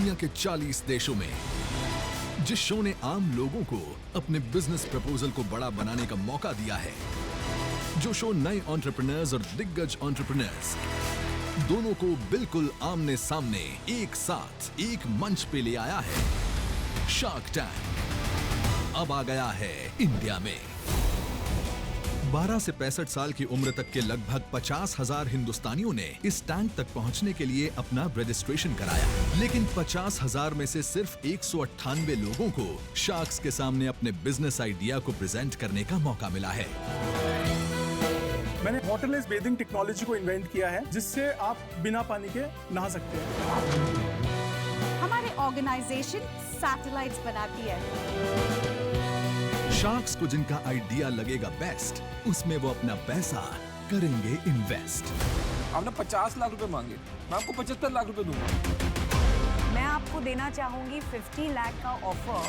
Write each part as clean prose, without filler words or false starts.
दुनिया के 40 देशों में, जिस शो ने आम लोगों को अपने बिजनेस प्रपोजल को बड़ा बनाने का मौका दिया है, जो शो नए एंटरप्रेन्योर्स और दिग्गज एंटरप्रेन्योर्स दोनों को बिल्कुल आमने सामने एक साथ एक मंच पे ले आया है, शार्क टैंक अब आ गया है इंडिया में। 12 से 65 साल की उम्र तक के लगभग 50,000 हिंदुस्तानियों ने इस टैंक तक पहुंचने के लिए अपना रजिस्ट्रेशन कराया, लेकिन 50,000 में से सिर्फ 198 लोगों को शार्क्स के सामने अपने बिजनेस आइडिया को प्रेजेंट करने का मौका मिला है। मैंने वाटरलेस बेथिंग टेक्नोलॉजी को इन्वेंट किया है, जिससे आप बिना पानी के नहा सकते हैं। हमारी ऑर्गेनाइजेशन सैटेलाइट्स बनाती है। शार्क्स को जिनका आइडिया लगेगा बेस्ट, उसमें वो अपना पैसा करेंगे इन्वेस्ट। आपने 50 लाख रुपए मांगे, मैं आपको 75 लाख रुपए दूंगा। मैं आपको देना चाहूंगी 50 लाख का ऑफर।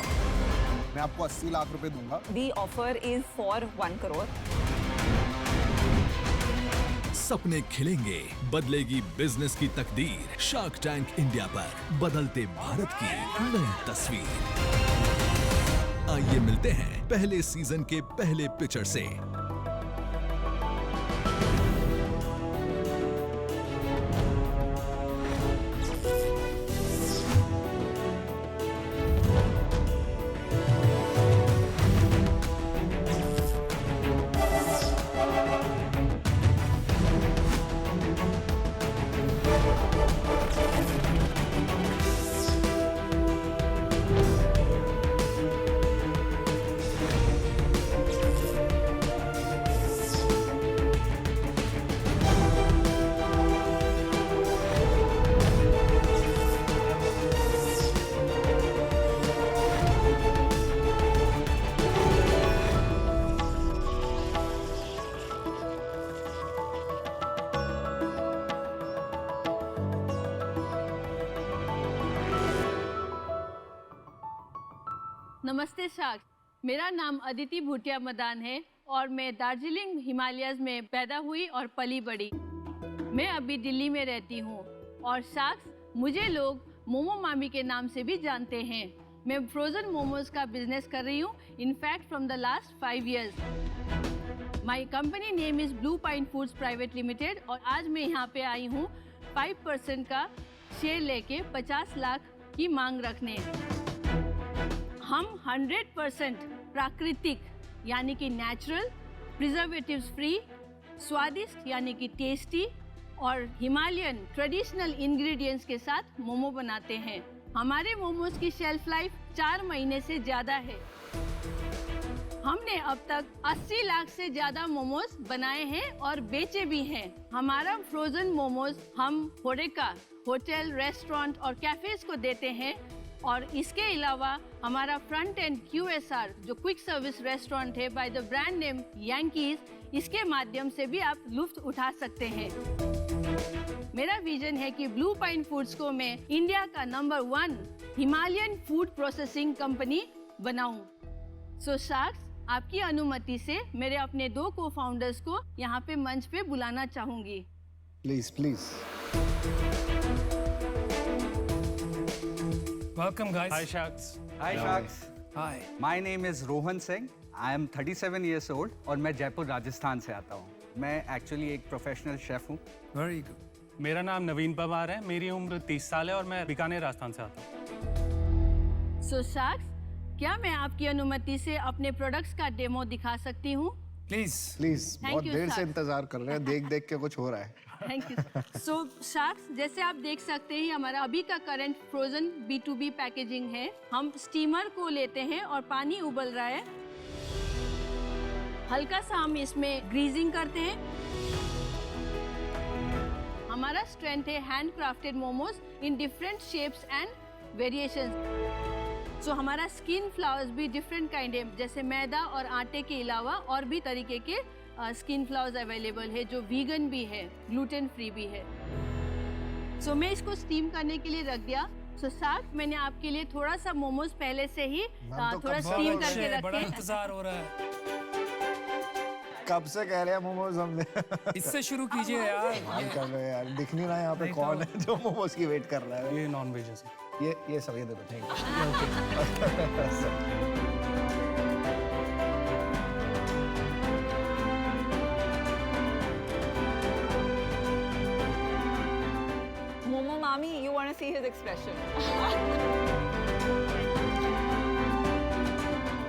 मैं आपको 80 लाख रुपए दूंगा। The offer is for 1 crore। सपने खिलेंगे, बदलेगी बिजनेस की तकदीर। शार्क टैंक इंडिया पर बदलते भारत की नई तस्वीर। आइए मिलते हैं पहले सीजन के पहले पिक्चर से। नमस्ते शार्क, मेरा नाम अदिति भूटिया मदान है और मैं दार्जिलिंग हिमालयस में पैदा हुई और पली बड़ी। मैं अभी दिल्ली में रहती हूँ और शार्क्स मुझे लोग मोमो मामी के नाम से भी जानते हैं। मैं फ्रोजन मोमोज का बिजनेस कर रही हूँ, in fact from the last 5 years। My company name is blue pine foods private limited और आज मैं यहाँ पे आई हूँ 5% का शेयर लेके 50 लाख की मांग रखने। हम 100% प्राकृतिक यानी कि नेचुरल, प्रिजर्वेटिव्स फ्री, स्वादिष्ट यानी कि टेस्टी और हिमालयन ट्रेडिशनल इंग्रेडिएंट्स के साथ मोमो बनाते हैं। हमारे मोमोज की शेल्फ लाइफ 4 महीने से ज़्यादा है। हमने अब तक 80 लाख से ज़्यादा मोमोज बनाए हैं और बेचे भी हैं। हमारा फ्रोजन मोमोज हम होरेका होटल, रेस्टोरेंट और कैफेज को देते हैं और इसके अलावा हमारा फ्रंट एंड QSR जो क्विक सर्विस रेस्टोरेंट है by the brand name Yankees, इसके माध्यम से भी आप लुत्फ उठा सकते हैं। मेरा विजन है कि ब्लू पाइन फूड्स को मैं इंडिया का number 1 Himalayan food processing company बनाऊं। सो शार्क्स, आपकी अनुमति से मेरे अपने 2 को-फाउंडर्स को यहाँ पे मंच पे बुलाना चाहूंगी। Please please. Welcome guys. Hi Sharks. Hi Sharks. Hi. My name is Rohan Singh. I am 37 years old और मैं जयपुर राजस्थान से आता हूँ। मैं एक्चुअली एक प्रोफेशनल शेफ हूँ। Very good. मेरा नाम नवीन पवार है, मेरी उम्र 30 साल है और मैं बीकानेर राजस्थान से आता हूँ। So शार्क्स, क्या मैं आपकी अनुमति से अपने प्रोडक्ट्स का डेमो दिखा सकती हूँ? Please. प्लीज, बहुत you, देर से sir. इंतजार कर रहे हैं, देख देख के कुछ हो रहा है। Thank you. सो शार्क्स, जैसे आप देख सकते हैं हमारा अभी का करंट फ्रोजन B2B पैकेजिंग है। हम स्टीमर को लेते हैं और पानी उबल रहा है, हल्का सा हम इसमें ग्रीजिंग करते हैं। हमारा स्ट्रेंथ है hand crafted momos in different shapes and variations. So हमारा स्किन फ्लावर्स भी डिफरेंट काइंड है, जैसे मैदा और आटे के अलावा और भी तरीके के स्किन फ्लावर्स अवेलेबल है जो वीगन भी है, ग्लूटेन फ्री भी है। सो मैं इसको स्टीम करने के लिए रख दिया। सो शार्क, मैंने आपके लिए थोड़ा सा मोमोज पहले से ही थोड़ा स्टीम करके रखे। बड़ा इंतजार हो रहा है। कब से कह रहे हैं मोमोज हमने। इससे शुरू कीजिए यार। कमाल कर रहे हैं यार, दिख नहीं रहा यहाँ पे कौन है जो मोमोज की वेट कर रहा है। ये नॉन वेज है। ये सब ये देखो, thank you. Momo Mami, you want to see his expression?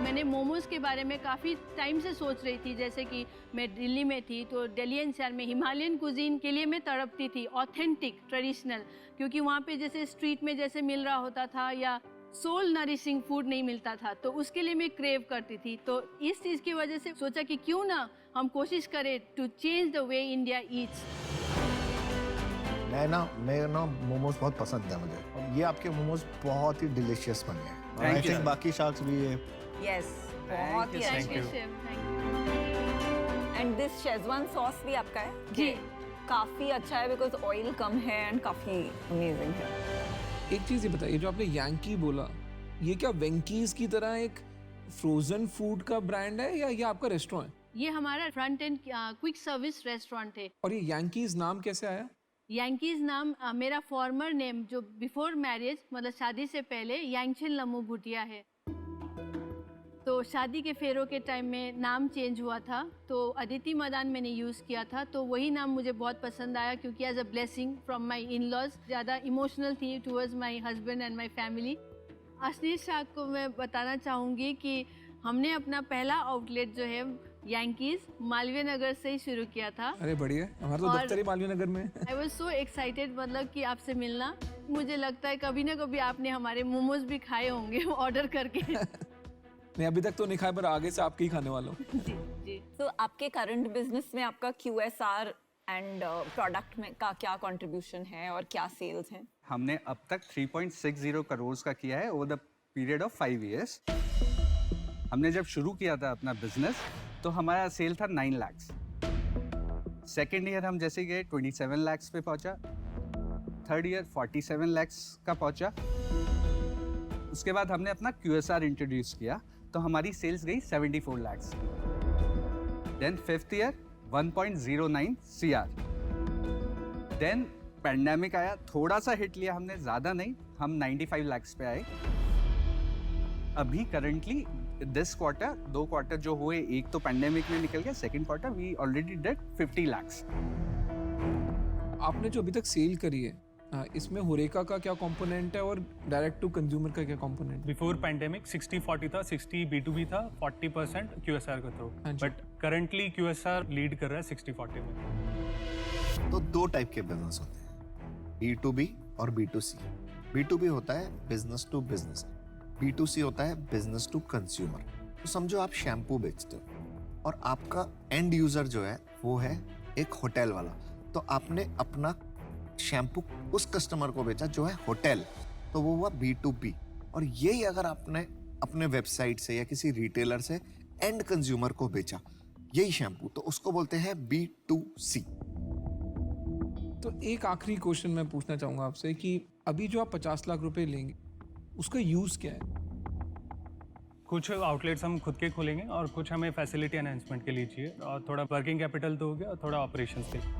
मैंने मोमोज के बारे में काफ़ी टाइम से सोच रही थी, जैसे कि मैं दिल्ली में थी तो दिल्ली एनसीआर में हिमालयन कुजीन के लिए मैं तड़पती थी, ऑथेंटिक ट्रेडिशनल, क्योंकि वहाँ पे जैसे स्ट्रीट में जैसे मिल रहा होता था या सोल नरिशिंग फूड नहीं मिलता था, तो उसके लिए मैं क्रेव करती थी। तो इस चीज़ की वजह से सोचा कि क्यों ना हम कोशिश करें to change the way India eats. मैं ना मोमोज बहुत पसंद है मुझे, और ये आपके मोमोज बहुत ही डिलीशियस बने हैं। Thank I you, think sir. बाकी शार्क्स भी ये Yes, बहुत ही you, अच्छा। Thank you you. Chef, thank and this Schezwan sauce भी आपका है? जी। काफी अच्छा है बिकॉज ऑयल कम है एंड काफी अमेजिंग है। एक चीज़ ये बताइए, जो आपने यांकी बोला, ये क्या वेंकीज की तरह एक फ्रोजन फूड का ब्रांड है या ये आपका रेस्टोरेंट है? यू। ये हमारा front end quick service restaurant है। और ये यांकीज नाम कैसे आया? यांकीज नाम मेरा फॉर्मर नेम जो बिफोर मैरिज मतलब शादी से पहले यांगछिन लम्मू भुटिया है। तो शादी के फेरों के टाइम में नाम चेंज हुआ था, तो अदिति मदान मैंने यूज़ किया था, तो वही नाम मुझे बहुत पसंद आया क्योंकि as a blessing from my in laws, ज़्यादा इमोशनल थी towards my husband and my family. Ashneer Shah को मैं बताना चाहूँगी कि हमने अपना पहला आउटलेट जो है यांकीज मालवीय नगर से ही शुरू किया था। अरे बढ़िया, हमारा तो और- दफ्तर ही मालवीय नगर में है। आई वॉज सो एक्साइटेड, मतलब कि आपसे मिलना। मुझे लगता है कभी ना कभी आपने हमारे मोमोज भी खाए होंगे ऑर्डर करके। मैं अभी तक तो नहीं खाया, पर आगे से आपके ही खाने वाला हूँ। जी जी। तो आपके करंट बिजनेस में आपका QSR एंड प्रोडक्ट में का क्या कंट्रीब्यूशन है और क्या सेल्स हैं? हमने अब तक 3.60 करोड़ का किया है over the period of 5 years। हमने जब शुरू किया था अपना बिजनेस तो हमारा सेल था 9 lakhs। सेकेंड ईयर हम जैसे गए 27 lakhs पे पहुंचा, थर्ड ईयर 47 lakhs का पहुंचा। उसके बाद हमने अपना QSR इंट्रोड्यूस किया तो हमारी सेल्स गई 74 lakhs। Then fifth year 1.09 CR। Then pandemic आया, थोड़ा सा हिट लिया हमने, ज़्यादा नहीं, हम 95 lakhs पे आए। अभी करंटली दिस क्वार्टर, 2 क्वार्टर जो हुए, एक तो पैंडेमिक में निकल गया, second quarter we already did 50 lakhs। आपने जो अभी तक सेल करी है, इसमें होरेका का क्या कंपोनेंट है और डायरेक्ट टू कंज्यूमर का क्या कंपोनेंट? बिफोर पैंडेमिक 60-40 था, 60 B2B था, 40% QSR के थ्रू। हाँ जी। बट करंटली QSR लीड कर रहा है 60-40 में। तो 2 टाइप के बिजनेस होते हैं, B2B और B2C। B2B होता है बिजनेस टू बिजनेस, B2C होता है बिजनेस टू कंज्यूमर। तो समझो आप शैम्पू बेचते हो और आपका एंड यूजर जो है वो है एक होटल वाला, तो आपने अपना शैम्पू उस कस्टमर को बेचा जो है होटल, तो वो हुआ B2B। और यही अगर आपने अपने वेबसाइट से या किसी रिटेलर से एंड कंज्यूमर को बेचा यही शैम्पू, तो उसको बोलते हैं B2C। तो एक आखिरी क्वेश्चन मैं पूछना चाहूंगा आपसे कि अभी जो आप 50 लाख रुपए लेंगे उसका यूज क्या है? कुछ आउटलेट्स हम खुद के खोलेंगे और कुछ हमें फैसिलिटी एनहांसमेंट के लिए चाहिए, और थोड़ा वर्किंग कैपिटल तो हो गया और थोड़ा ऑपरेशंस के लिए।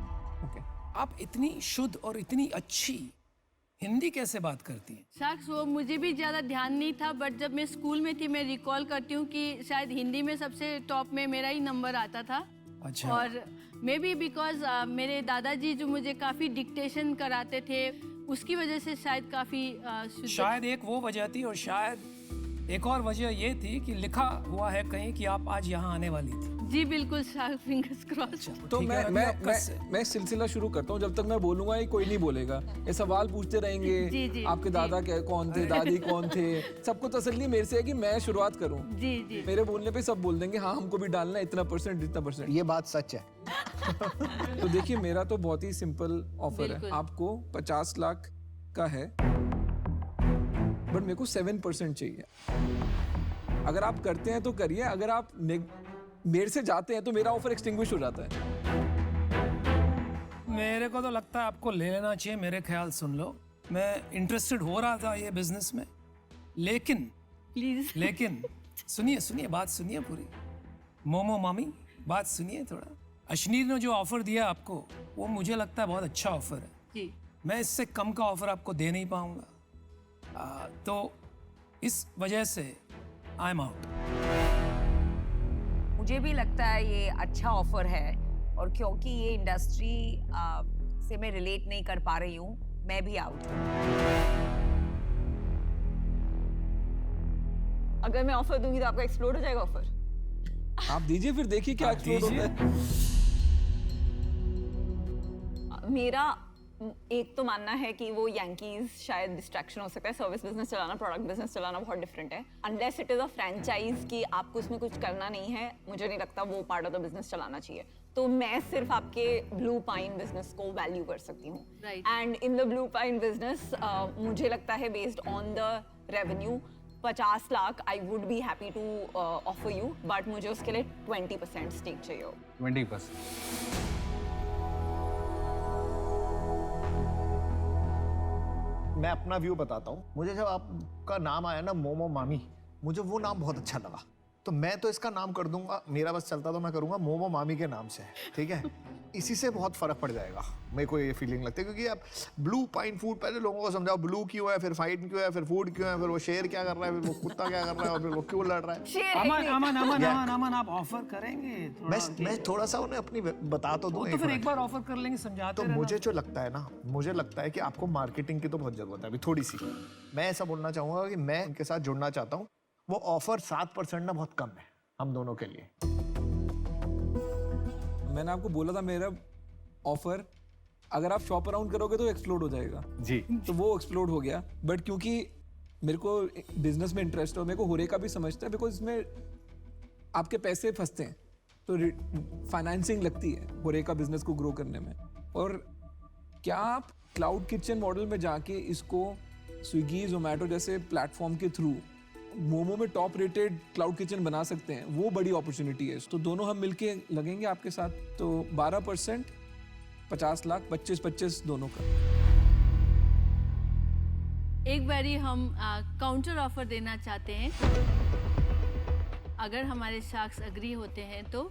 ओके। आप इतनी शुद्ध और इतनी अच्छी हिंदी कैसे बात करती हैं? शख्स वो मुझे भी ज़्यादा ध्यान नहीं था, बट जब मैं स्कूल में थी मैं रिकॉल करती हूँ कि शायद हिंदी में सबसे टॉप में मेरा ही नंबर आता था। अच्छा। और मे बी बिकॉज मेरे दादाजी जो मुझे काफ़ी डिक्टेशन कराते थे उसकी वजह से शायद काफ़ी शायद एक वो वजह थी और शायद एक और वजह ये थी कि लिखा हुआ है कहीं कि आप आज यहाँ आने वाली थी। जी बिल्कुल, फिंगर्स क्रॉस। तो ठीक है, अभी आपका मैं सिलसिला शुरू करता हूँ। जब तक मैं बोलूंगा ये कोई नहीं बोलेगा, ये सवाल पूछते रहेंगे। जी, जी, आपके जी। दादा कौन थे, दादी कौन थे, सबको तसल्ली मेरे से है कि मैं शुरुआत करूँ। जी जी। मेरे बोलने पे सब बोल देंगे हाँ हमको भी डालना है इतना परसेंट इतना परसेंट। ये बात सच है। तो देखिए मेरा तो बहुत ही सिंपल ऑफर है, बिल्कुल। आपको 50 लाख का है बट मेरे को 7% चाहिए। अगर आप करते हैं तो करिए, अगर आप मेरे से जाते हैं तो मेरा ऑफर एक्सटिंग्विश हो जाता है। मेरे को तो लगता है आपको ले लेना चाहिए। मेरे ख्याल सुन लो, मैं इंटरेस्टेड हो रहा था ये बिजनेस में, लेकिन प्लीज सुनिए बात सुनिए पूरी। मोमो मामी, बात सुनिए थोड़ा। अश्नीर ने जो ऑफर दिया आपको वो मुझे लगता है बहुत अच्छा ऑफर है। जी। मैं इससे कम का ऑफर आपको दे नहीं पाऊंगा। तो इस वजह से आई एम आउट। मुझे भी लगता है ये अच्छा ऑफर है, और क्योंकि ये इंडस्ट्री से मैं रिलेट नहीं कर पा रही हूँ, मैं भी आउट हूँ। अगर मैं ऑफर दूंगी तो आपका एक्सप्लोड हो जाएगा ऑफर। आप दीजिए, फिर देखिए क्या एक्सप्लोड होता है। मेरा एक तो मानना है कि वो यांकीज शायद डिस्ट्रैक्शन हो सकता है। सर्विस बिजनेस चलाना, प्रोडक्ट बिजनेस चलाना बहुत डिफरेंट है। Unless it is a franchise कि आपको उसमें कुछ करना नहीं है, मुझे नहीं लगता वो पार्ट ऑफ द बिजनेस चलाना चाहिए। तो मैं सिर्फ आपके ब्लू पाइन बिजनेस को वैल्यू कर सकती हूँ। And in the Blue Pine business मुझे लगता है based on the revenue 50 lakh I would be happy to offer you, but मुझे उसके लिए 20% स्टेक चाहिए हो। 20%। मैं अपना व्यू बताता हूँ। मुझे जब आपका नाम आया ना मोमो मामी, मुझे वो नाम बहुत अच्छा लगा, तो मैं तो इसका नाम कर दूंगा, मेरा बस चलता तो मैं करूंगा मोमो मामी के नाम से, ठीक है। इसी से बहुत फर्क पड़ जाएगा, मेरे को ये फीलिंग लगती है। क्योंकि आप ब्लू पाइन फूड, पहले लोगों को समझाओ ब्लू क्यों है, फिर फाइट क्यों है, फिर फूड क्यों है, फिर वो शेर क्या कर रहा है, फिर वो कुत्ता क्या कर रहा है, और फिर वो क्यों लड़ रहा है। अमन आप ऑफर करेंगे? मैं थोड़ा सा उन्हें अपनी बता तो दूं। तो फिर एक बार ऑफर कर लेंगे, समझाते तो मुझे जो लगता है ना, मुझे लगता है कि आपको मार्केटिंग की तो बहुत जरूरत है अभी थोड़ी सी। मैं ऐसा बोलना चाहूंगा कि मैं उनके साथ जुड़ना चाहता हूँ। वो ऑफर 7% ना बहुत कम है हम दोनों के लिए। मैंने आपको बोला था मेरा ऑफर अगर आप शॉप अराउंड करोगे तो एक्सप्लोड हो जाएगा जी। तो वो एक्सप्लोड हो गया, बट क्योंकि मेरे को बिजनेस में इंटरेस्ट है, मेरे को होरेका भी समझता है, बिकॉज इसमें आपके पैसे फंसते हैं तो फाइनेंसिंग लगती है होरेका बिजनेस को ग्रो करने में। और क्या आप क्लाउड किचन मॉडल में जाके इसको स्विगी जोमेटो जैसे प्लेटफॉर्म के थ्रू मोमो में टॉप रेटेड क्लाउड किचन बना सकते हैं, वो बड़ी अपॉर्चुनिटी है। तो दोनों हम मिलके लगेंगे आपके साथ। तो 12%, 50 लाख, 25-25 दोनों का। एक बारी हम काउंटर ऑफर देना चाहते हैं। अगर हमारे शार्क्स अग्री होते हैं तो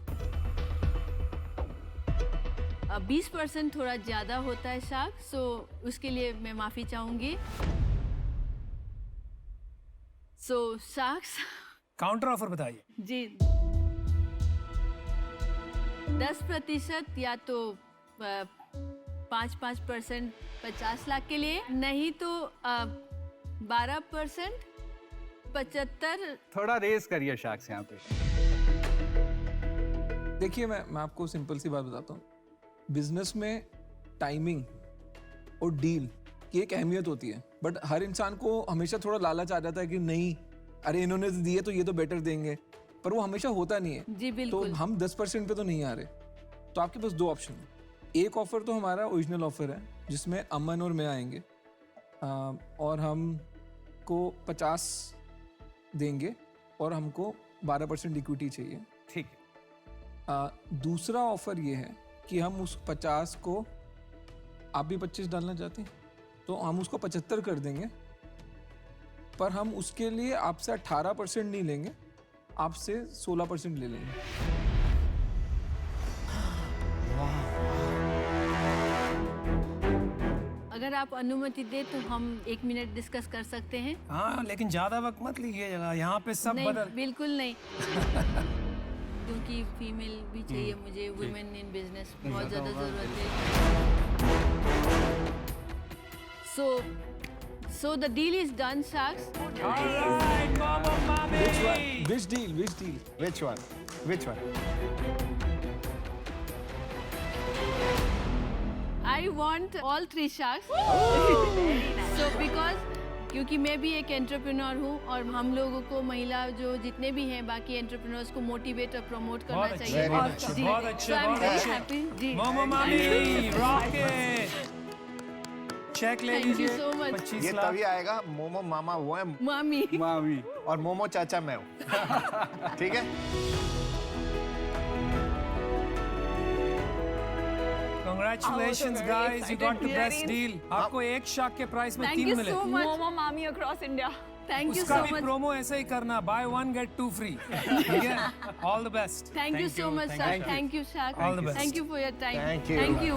20% थोड़ा ज़्यादा होता है शार्क, सो उसके लिए मैं माफ़ी चाहूँगी। सो शार्क्स काउंटर ऑफर बताइए जी। 10% या तो 5% 50 लाख के लिए, नहीं तो 12% 75। थोड़ा रेस करिए शार्क्स यहाँ पे। देखिए मैं आपको सिंपल सी बात बताता हूँ। बिजनेस में टाइमिंग और डील की एक अहमियत होती है, बट हर इंसान को हमेशा थोड़ा लालच आ जाता है कि नहीं अरे इन्होंने दिए तो ये तो बेटर देंगे, पर वो हमेशा होता नहीं है जी। बिल्कुल। तो हम 10% पे तो नहीं आ रहे। तो आपके पास 2 ऑप्शन है। एक ऑफर तो हमारा ओरिजिनल ऑफर है जिसमें अमन और मैं आएंगे और हमको 50 देंगे और हमको 12% इक्विटी चाहिए, ठीक है। दूसरा ऑफर ये है कि हम उस 50 को, आप भी 25 डालना चाहते हैं तो हम उसको 75 कर देंगे, पर हम उसके लिए आपसे 18% नहीं लेंगे, आपसे 16% ले लेंगे। अगर आप अनुमति दे तो हम 1 मिनट डिस्कस कर सकते हैं। हाँ, लेकिन ज्यादा वक्त मत लीजिएगा, यहाँ पे सब नहीं, बदल। बिल्कुल नहीं। क्योंकि फीमेल भी चाहिए मुझे, वुमेन इन बिजनेस बहुत ज़्यादा ज़रूरत है। So the deal is done, Sharks. Alright, Momo Mami. Which deal? Which one? I want all 3 Sharks. So because क्योंकि मैं भी एक एंटरप्रेन्योर हूँ और हम लोगों को महिला जो जितने भी हैं बाकी एंटरप्रेन्योर्स को मोटिवेट और प्रमोट करना चाहिए। बहुत अच्छा। मोमो मामी, रॉकेट। चेक ले Thank you लीजिए। so much. 25 ये लाख। तभी आएगा मोमो मामा वो है मामी। और मोमो चाचा मैं हूँ। ठीक है। Congratulations very guys, you got the excited. best deal. आपको एक शार्क के प्राइस में Thank 3 you मिले। so much. मोमो मामी अक्रॉस इंडिया। Thank you उसका so भी much. प्रोमो ऐसे ही करना, buy 1 get 2 free। ठीक है? All the best. Thank you so much, Shark. Thank you, Shark. All the best. Thank you for your time. Thank you. Thank you.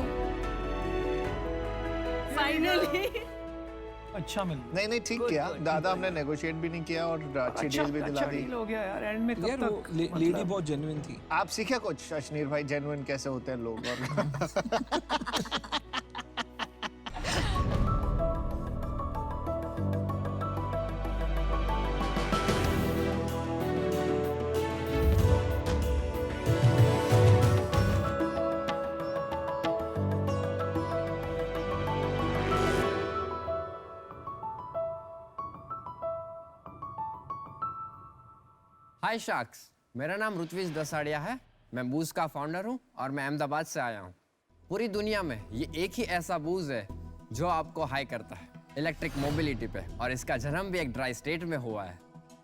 Finally. अच्छा मिल नहीं नहीं ठीक किया, दादा हमने नेगोशिएट भी नहीं किया और अच्छी डील भी दिला दी। हो गया यार एंड में। यार वो लेडी बहुत जेन्युइन थी। आप सीखे कुछ अशनीर भाई, जेन्युइन कैसे होते हैं लोग। और हाय शार्क्स, मेरा नाम ऋत्विज दसाड़िया है। मैं बूज का फाउंडर हूँ और मैं अहमदाबाद से आया हूँ। पूरी दुनिया में ये एक ही ऐसा बूज है जो आपको हाई करता है इलेक्ट्रिक मोबिलिटी पे, और इसका जन्म भी एक ड्राई स्टेट में हुआ है।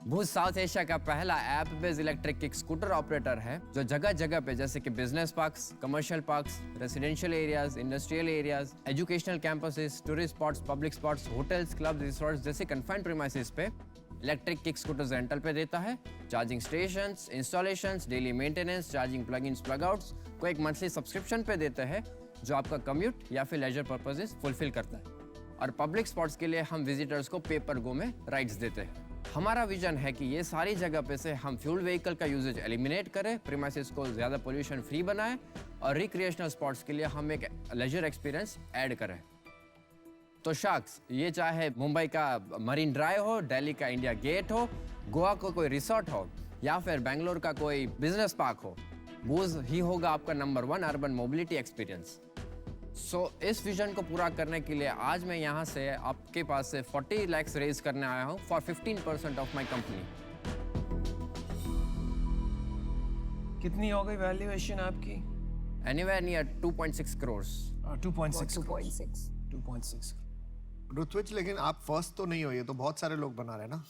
बूज साउथ एशिया का पहला app based electric kick scooter operator है जो जगह जगह पे जैसे कि business parks, commercial parks, residential areas, industrial areas, educational campuses, tourist spots, public spots, hotels, club, resorts जैसे कन्फाइंड प्रीमाइसेस पे इलेक्ट्रिक किक स्कूटर्स रेंटल पे देता है। Charging stations, installations, daily maintenance, charging plugins, plugouts को एक monthly subscription पे देते हैं जो आपका कम्यूट या फिर लेजर पर्पसेस फुलफिल करता है। और पब्लिक स्पॉट्स के लिए हम विजिटर्स को पे पर गो में राइड्स देते हैं। हमारा विजन है कि ये सारी जगह पे से हम फ्यूल व्हीकल का यूजेज एलिमिनेट करें, प्रीमाइसेस को ज़्यादा पोल्यूशन फ्री बनाएं और रिक्रिएशनल स्पॉट्स के लिए हम एक लेजर एक्सपीरियंस ऐड करें। तो शार्क्स, ये चाहे मुंबई का मरीन ड्राइव हो, दिल्ली का इंडिया गेट हो, गोवा को कोई रिसोर्ट हो या फिर बेंगलोर का कोई बिजनेस पार्क हो, बूज ही होगा आपका नंबर 1 अर्बन मोबिलिटी एक्सपीरियंस। सो इस विजन को पूरा करने के लिए आज मैं यहाँ से आपके पास से 40 lakhs रेज करने आया हूँ फॉर 15% ऑफ माई कंपनी। कितनी हो गई वैल्यूएशन आपकी? Anywhere near 2.6 crores। 2.6। ऋत्विज, लेकिन आप फर्स्ट तो नहीं हो, ये तो बहुत सारे लोग बना रहे हैं ना।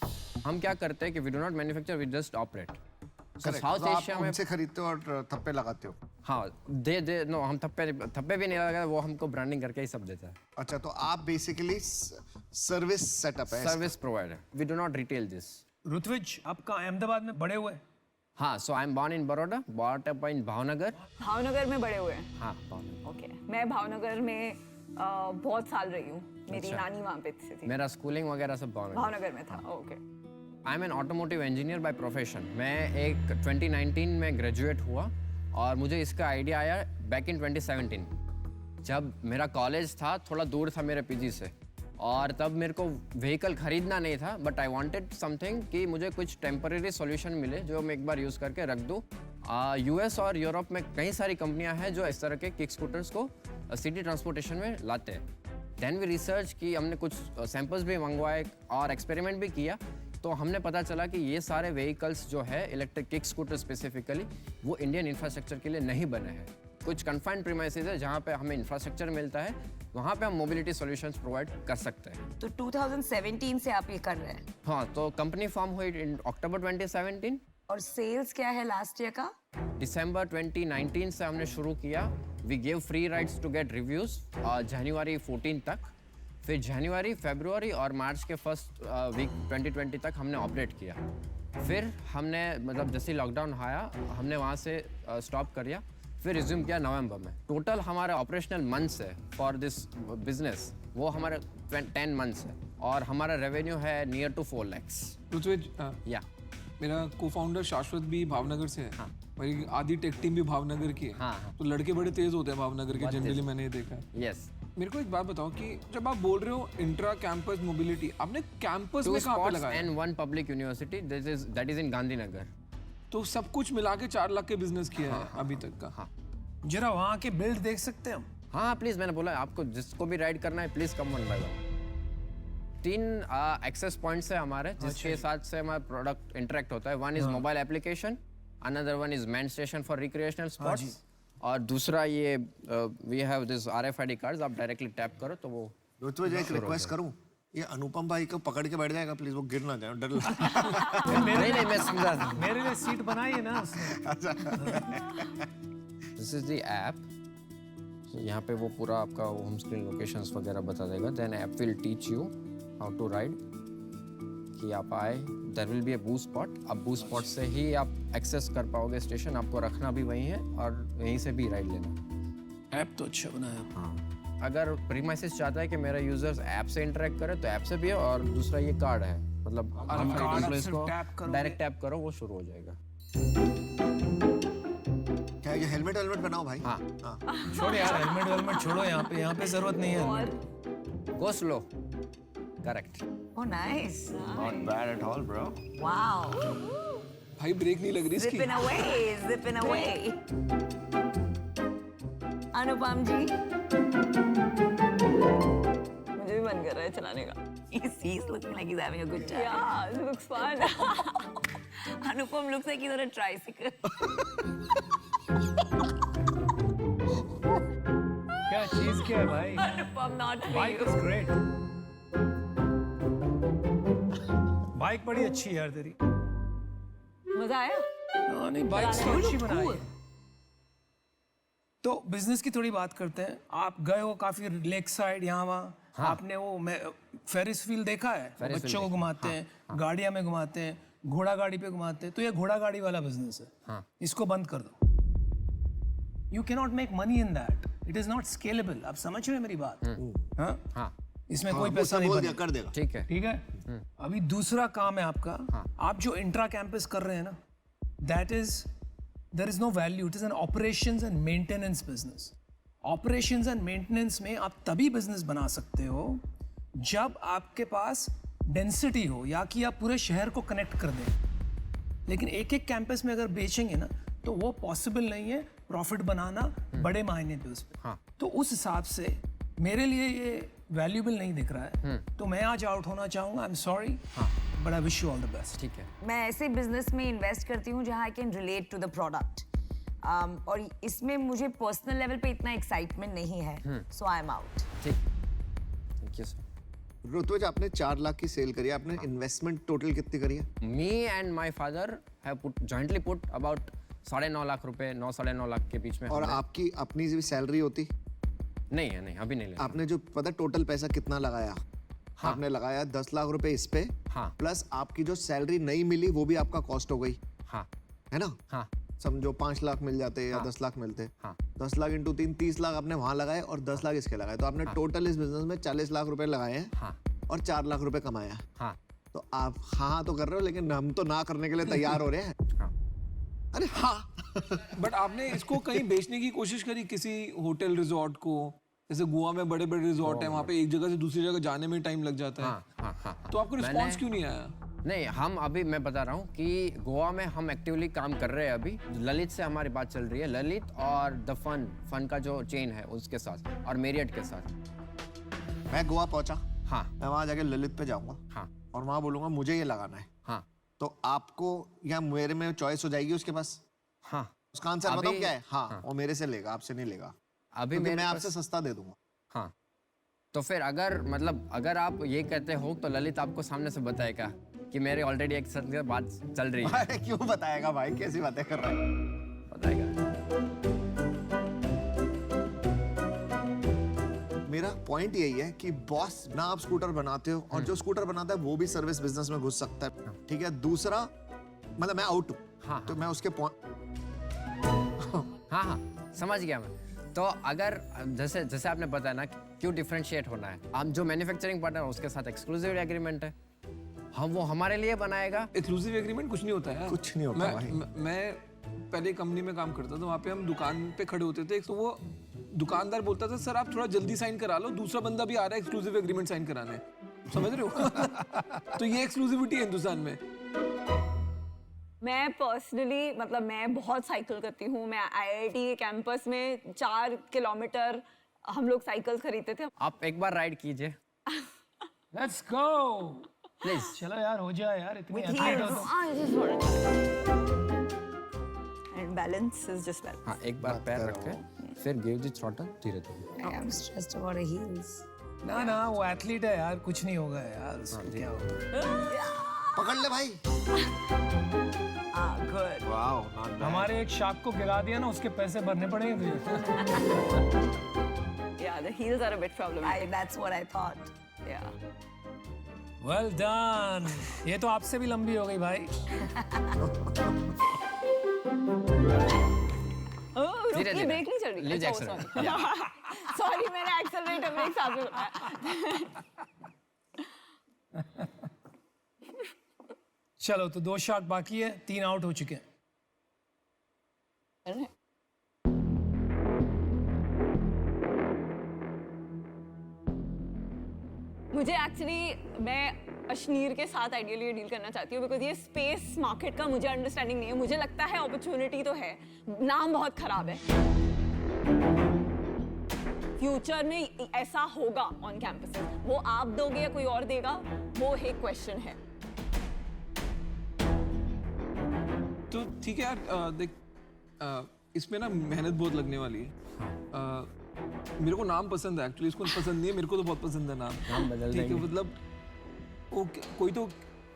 हम क्या करते हैं कि we do not manufacture, we just operate. Correct. South तो आप एशिया में उनसे खरीदते हो और थप्पे लगाते हो। हाँ, नो, हम थप्पे भी नहीं लगाते, वो हमको ब्रांडिंग करके ही सब देता है। अच्छा, तो आप बेसिकली सर्विस सेटअप है। Service provider, we do not retail this. Ritvij, आप कहाँ अहमदाबाद में बड़े हुए? हाँ, so I am born in Baroda, brought up in Bhavnagar. Bhavnagar में बड़े हुए हैं? हाँ, भावनगर। ओके, मैं भावनगर में बहुत साल रही हूँ। मेरी नानी वहाँ पे थी। मेरा स्कूलिंग वगैरह सब भावनगर में था। Okay. I am an automotive engineer by profession. मैं एक 2019 में ग्रेजुएट हुआ और मुझे इसका आइडिया आया बैक इन 2017 जब मेरा कॉलेज था थोड़ा दूर था मेरे पीजी से, और तब मेरे को व्हीकल खरीदना नहीं था, बट आई वांटेड समथिंग कि मुझे कुछ टेम्परेरी सॉल्यूशन मिले जो मैं एक बार यूज़ करके रख दूँ। यूएस और यूरोप में कई सारी कंपनियां हैं जो इस तरह के किक स्कूटर्स को सिटी ट्रांसपोर्टेशन में लाते हैं। देन वी रिसर्च की, हमने कुछ सैंपल्स भी मंगवाए और एक्सपेरिमेंट भी किया, तो हमने पता चला कि ये सारे व्हीकल्स जो है इलेक्ट्रिक किक स्कूटर स्पेसिफिकली वो इंडियन इंफ्रास्ट्रक्चर के लिए नहीं बने हैं। कुछ कन्फाइंड प्रीमाइसेस है जहाँ पे हमें इंफ्रास्ट्रक्चर मिलता है, वहाँ पे हम मोबिलिटी सॉल्यूशंस प्रोवाइड कर सकते हैं। तो 2017 से आप ये कर रहे हैं? हाँ, तो कंपनी फॉर्म हुई इन अक्टूबर 2017। और सेल्स क्या है लास्ट ईयर का? दिसंबर 2019 से हमने शुरू किया। We give free rides to get reviews जनवरी 14 तक। फिर जनवरी, फरवरी और मार्च के फर्स्ट वीक 2020 तक हमने ऑपरेट किया। फिर हमने मतलब जैसे लॉकडाउन आया हमने वहाँ से स्टॉप कर दिया, फिर रिज्यूम किया नवंबर में। टोटल हमारे ऑपरेशनल मंथ्स है फॉर दिस बिजनेस वो हमारे 10 मंथ्स है और हमारा रेवेन्यू है नियर टू 4 lakhs। ऋत्विज, या मेरा को-फाउंडर शाश्वत भी भावनगर से है। हाँ। मेरी आधी टेक टीम भी भावनगर की है। हाँ। तो लड़के बड़े तेज होते हैं भावनगर के, जनरली मैंने ये देखा है। यस। मेरे को एक बात बताओ कि जब आप बोल रहे हो इंट्रा कैंपस मोबिलिटी, आपने कैंपस में कहाँ पे लगाया? And 1 public university, that is in Gandhinagar. तो सब कुछ मिला के 4 लाख के बिजनेस किया है अभी तक का। हाँ, जरा वहाँ के बिल्ड देख सकते हैं हम? हाँ प्लीज, मैंने बोला आपको जिसको भी राइड करना है please come 1 by 1। 3 access points है हमारे जिसके साथ से हमारा प्रोडक्ट इंटरेक्ट होता है। 1 is mobile application, another 1 is main station for recreational spots, और दूसरा ये we have this RFID cards, आप डायरेक्टली टैप करो तो वो। ऋत्विज, एक रिक्वेस्ट करूं, ये अनुपम भाई को पकड़ के बैठ जाएगा प्लीज, वो गिर ना जाए, डर नहीं मैं समझा। मेरे लिए सीट बनाई है ना उसने। This is the app. यहाँ पे वो पूरा आपका होम स्क्रीन लोकेशंस वगैरह बता देगा। Then app will teach you how to ride, कि आप आए, there will be a boost spot. अब बूस्ट स्पॉट से ही आप एक्सेस कर पाओगे स्टेशन, आपको रखना भी वहीं है और यहीं से भी राइड लेना। ऐप तो अच्छा बनाया। हाँ, अगर प्रीमाइसेस चाहता है कि मेरा यूजर्स ऐप से इंटरेक्ट करे तो ऐप से भी है, और दूसरा ये कार्ड है, मतलब हम एम्प्लॉइज को डायरेक्ट टैप करो वो शुरू हो जाएगा। क्या ये हेलमेट बनाओ भाई? हाँ छोड़ यार, हेलमेट छोड़ो, यहाँ पे जरूरत नहीं है। Go slow, correct. Oh, nice. Not bad at all, bro. Wow. भाई ब्रेक नहीं लग रही इसकी। Zipping away. अनुपम जी, मुझे भी मन कर रहा है चलाने का। he's looking like he's having a good time. Yeah, it looks fun. Anupam looks like he's on a tricycle. क्या चीज क्या है भाई? Anupam, not for bike you. Is great. Bike बड़ी अच्छी है यार तेरी। मजा आया? नहीं, बाइक तो अच्छी बनाई है। तो बिजनेस की थोड़ी बात करते हैं। आप गए हो काफी लेक साइड यहाँ वहाँ। हाँ। आपने वो फेरिस व्हील देखा है? फेरिस बच्चों को व्हील, घुमाते हैं, गाड़ियाँ में घुमाते हैं, घोड़ा गाड़ी पे घुमाते हैं। तो ये घोड़ा गाड़ी वाला बिजनेस है। हाँ। इसको बंद कर दो। You can not make money in that, it is not scalable. आप समझ रहे हो मेरी बात? हाँ? हाँ इसमें कोई पैसा नहीं बनेगा। कर देगा। ठीक है। ठीक है। अभी दूसरा काम है आपका। आप जो इंट्रा कैंपस कर रहे हैं ना, that is there is no value, it is an operations and maintenance business. Operations and maintenance में आप तभी बिजनेस बना सकते हो जब आपके पास डेंसिटी हो, या कि आप पूरे शहर को कनेक्ट कर दें। लेकिन एक एक कैंपस में अगर बेचेंगे ना तो वो पॉसिबल नहीं है प्रॉफिट बनाना बड़े मायने पे उस पर। तो उस हिसाब से मेरे लिए ये वैल्यूबल नहीं दिख रहा है। तो मैं आज आउट होना चाहूँगा। I am sorry, but I wish you all the best. ठीक है। मैं ऐसे बिजनेस में इन्वेस्ट करती हूँ जहाँ I can relate to the product, और इसमें मुझे पर्सनल लेवल पे इतना एक्साइटमेंट नहीं है, सो आई एम आउट। ठीक, थैंक यू सर। ऋतुज, आपने 4 लाख की सेल करी है, आपने इन्वेस्टमेंट टोटल कितनी करी है? Me and my father have jointly put about 9.5 lakh रुपए, 9-9.5 लाख के बीच में। और आपकी अपनी भी सैलरी होती? नहीं है, नहीं अभी नहीं लेना। आपने जो पता टोटल पैसा कितना लगाया? हाँ। आपने लगाया 10 लाख रुपए इस पे, हाँ। प्लस आपकी जो सैलरी नहीं मिली वो भी आपका कॉस्ट हो गई, हाँ है ना? हाँ समझो 5 लाख मिल जाते या 10 लाख मिलते। हाँ। 10 लाख इंटू 3, 30 लाख आपने वहां लगाए और 10 लाख इसके लगाए, तो आपने टोटल इस बिजनेस में 40 लाख रुपए लगाए हैं। हाँ। और 4 लाख रुपए कमाया। हाँ। तो आप हाँ तो कर रहे हो, लेकिन हम तो ना करने के लिए तैयार हो रहे हैं। हाँ। अरे हाँ। बट आपने इसको कहीं बेचने की कोशिश करी किसी होटल रिजॉर्ट को? जैसे गोवा में बड़े बड़े रिजॉर्ट है, वहाँ पे एक जगह से दूसरी जगह जाने में टाइम लग जाता है। हाँ। तो आपको रिस्पॉन्स क्यों नहीं आया? नहीं, हम अभी मैं बता रहा हूँ कि गोवा में हम एक्टिवली काम कर रहे हैं। अभी ललित से हमारी बात चल रही है, ललित और द फन का जो चेन है उसके साथ, और मेरियट के साथ। मैं गोवा पहुंचा, हाँ। मैं वहां जाके ललित पे जाऊंगा, हाँ। और वहां बोलूंगा मुझे ये लगाना है, हाँ। तो आपको या मेरे में चॉइस हो जाएगी उसके पास? हाँ। उसका आंसर बताओ क्या है? हाँ। वो मेरे से लेगा, आपसे नहीं लेगा। अभी मैं आपसे सस्ता दे दूंगा। हाँ। तो फिर अगर आप ये कहते हो तो ललित आपको सामने से बताएगा कि मेरे ऑलरेडी एक साथ बात चल रही है। अरे क्यों बताएगा भाई, कैसी बातें कर रहा है? बताएगा। मेरा पॉइंट यही है कि बॉस ना आप स्कूटर बनाते हो, और जो स्कूटर बनाता है वो भी सर्विस बिजनेस में घुस सकता है। ठीक है। दूसरा मतलब मैं आउट हूँ। हाँ। तो मैं उसके हाँ, समझ गया मैं। तो अगर जैसे आपने बताया ना क्यों डिफरेंशिएट होना है, हम जो मैन्युफैक्चरिंग पार्टनर उसके साथ एक्सक्लूसिव एग्रीमेंट है, हम वो हमारे लिए बनाएगा। एक्सक्लूसिव एग्रीमेंट कुछ नहीं होता है। कुछ नहीं होता भाई। मैं पहले कंपनी में काम करता था, वहाँ पे हम दुकान पे खड़े होते थे, तो वो दुकानदार बोलता था सर आप थोड़ा जल्दी साइन करा लो, दूसरा बंदा भी आ रहा है एक्सक्लूसिव एग्रीमेंट साइन कराने। समझ रहे हो? तो ये एक्सक्लूसिविटी है हिंदुस्तान में। मैं पर्सनली मतलब मैं बहुत साइकिल करती हूँ। मैं आईआईटी के कैंपस में 4 किलोमीटर हम लोग साइकिल खरीदते थे। आप एक बार राइड कीजिए। Let's go please. चलो यार, हो जाए यार, इतनी and balance is just balance. हाँ, एक बार पैर रखे, फिर गिव द थ्रॉटल धीरे-धीरे। I am stressed about the heels. ना वो एथलीट है यार, कुछ नहीं होगा यार, उसको क्या होगा। पकड़ ले भाई। Good. Wow, not bad. हमारे एक शार्क को गिरा दिया ना, उसके पैसे भरने पड़ेंगे। Yeah, the heels are a bit problematic. That's what I thought. Yeah. Well done. ये तो आपसे भी लंबी हो गई भाई। रुकिए, ब्रेक नहीं चल रही। लीजिए एक्सेलरेटर। सॉरी मैंने एक्सेलरेट टेम्परेचर एक साथ में बताया। चलो तो 2 शॉट बाकी है, 3 आउट हो चुके हैं। मुझे एक्चुअली मैं अशनीर के साथ आइडियली डील करना चाहती हूँ बिकॉज ये स्पेस मार्केट का मुझे अंडरस्टैंडिंग नहीं है। मुझे लगता है अपॉर्चुनिटी तो है, नाम बहुत खराब है। फ्यूचर में ऐसा होगा ऑन कैंपसेस, वो आप दोगे या कोई और देगा, वो एक क्वेश्चन है। तो ठीक है यार, देख इसमें ना मेहनत बहुत लगने वाली है। मेरे को नाम पसंद है एक्चुअली, इसको पसंद नहीं है, मेरे को तो बहुत पसंद है नाम बदल ठीक है, मतलब वो कोई तो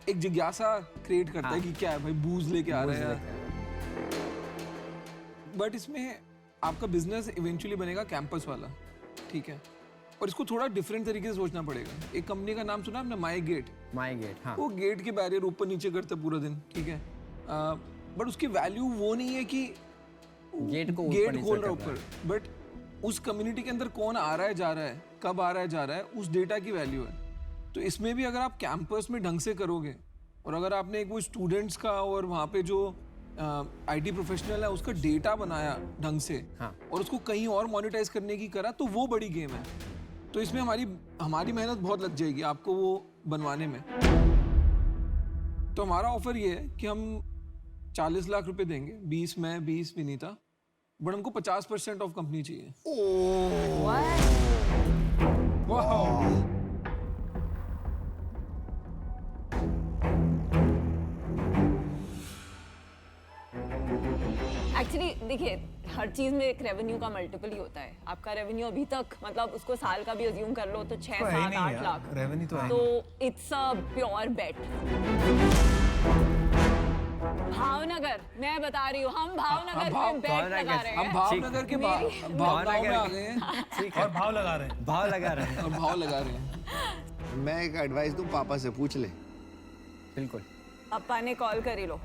एक जिज्ञासा क्रिएट करता है कि क्या है भाई, बूज लेके आ रहे हैं। बट इसमें आपका बिजनेस इवेंचुअली बनेगा कैंपस वाला, ठीक है, और इसको थोड़ा डिफरेंट तरीके से सोचना पड़ेगा। एक कंपनी का नाम सुना आपने, माई गेट? हाँ। वो गेट के बैरियर ऊपर नीचे करते पूरा दिन, ठीक है, बट उसकी वैल्यू वो नहीं है कि गेट खोल रहा ऊपर, बट उस कम्युनिटी के अंदर कौन आ रहा है जा रहा है, कब आ रहा है जा रहा है, उस डेटा की वैल्यू है। तो इसमें भी अगर आप कैंपस में ढंग से करोगे और अगर आपने एक वो स्टूडेंट्स का और वहाँ पे जो आईटी प्रोफेशनल है उसका डेटा बनाया ढंग से, और उसको कहीं और मोनेटाइज करने की करा, तो वो बड़ी गेम है। तो इसमें हमारी मेहनत बहुत लग जाएगी आपको वो बनवाने में। तो हमारा ऑफर ये है कि हम 40 लाख रुपए देंगे, 20 मैं 20 विनीता, बट हमको 50% ऑफ कंपनी चाहिए। एक्चुअली देखिए, हर चीज में एक रेवेन्यू का मल्टीपल ही होता है। आपका रेवेन्यू अभी तक, मतलब उसको साल का भी अज्यूम कर लो तो 6, 7, 8 लाख रेवेन्यू तो इट्स अ प्योर बेट। भावनगर, मैं बता रही हूँ, हम भावनगर में बेट लगा रहे हैं। हम भावनगर के भाव में आ गए हैं और भाव लगा रहे हैं। और भाव लगा रहे हैं। मैं एक एडवाइस दूं, पापा से पूछ ले। बिल्कुल। पापा ने कॉल कर ही लो।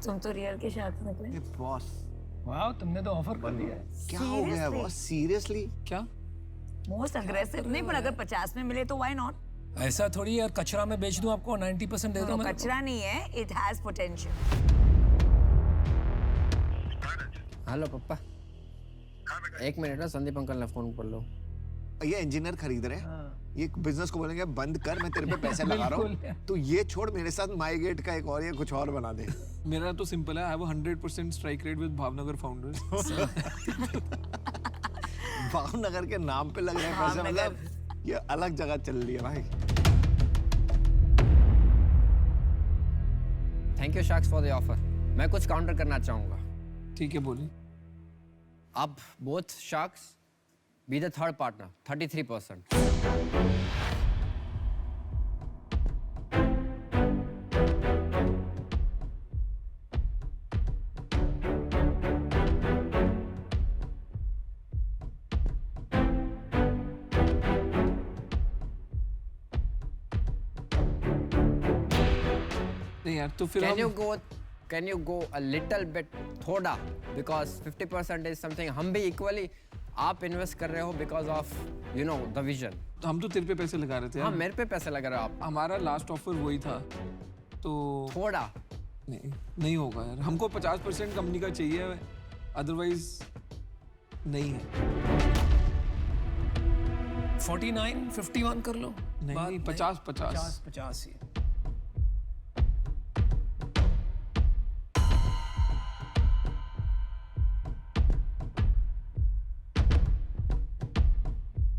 तुम तो रियल के साथ निकले। बॉस, वाह, तुमने तो ऑफर कर दिया है। क्या हो गया बॉस? सीरियसली? क्या मोस्ट अग्रेसिव नहीं, पर अगर 50 में मिले तो व्हाई नॉट? ऐसा थोड़ी यार, कचरा में बेच दूं आपको, 90% दे दो। कचरा नहीं है, इट हैज पोटेंशियल। हेलो पप्पा, एक मिनट ना, संदीप अंकल ने फोन कर लो। ये इंजीनियर खरीद रहे हैं, ये बिजनेस को बोलेंगे बंद कर, मैं तेरे पे पैसे लगा रहा हूँ, तू ये छोड़, मेरे साथ माई गेट का एक और या कुछ और बना दे। मेरा तो सिंपल है, I have 100% strike rate with Bhavnagar founders. Bhavnagar के नाम पे लग रहा है पैसे, मतलब ये अलग जगह चल रही है भाई। Thank you sharks for the offer. मैं कुछ काउंटर करना चाहूंगा। ठीक है, बोलिए। अब both sharks be the third partner, 33%। यार तो फिर Can you go a little bit थोड़ा, because 50% is something हम भी equally, आप इन्वेस्ट कर रहे हो because of you know the vision। तो हम तो तेरे पे पैसे लगा रहे थे। हाँ, मेरे पे पैसे लगा रहे हो आप। हमारा लास्ट ऑफर वही था, तो थोड़ा नहीं होगा यार, हमको 50% कंपनी का चाहिए, अदरवाइज नहीं है। 49, 51 कर लो। नहीं, 50 ही।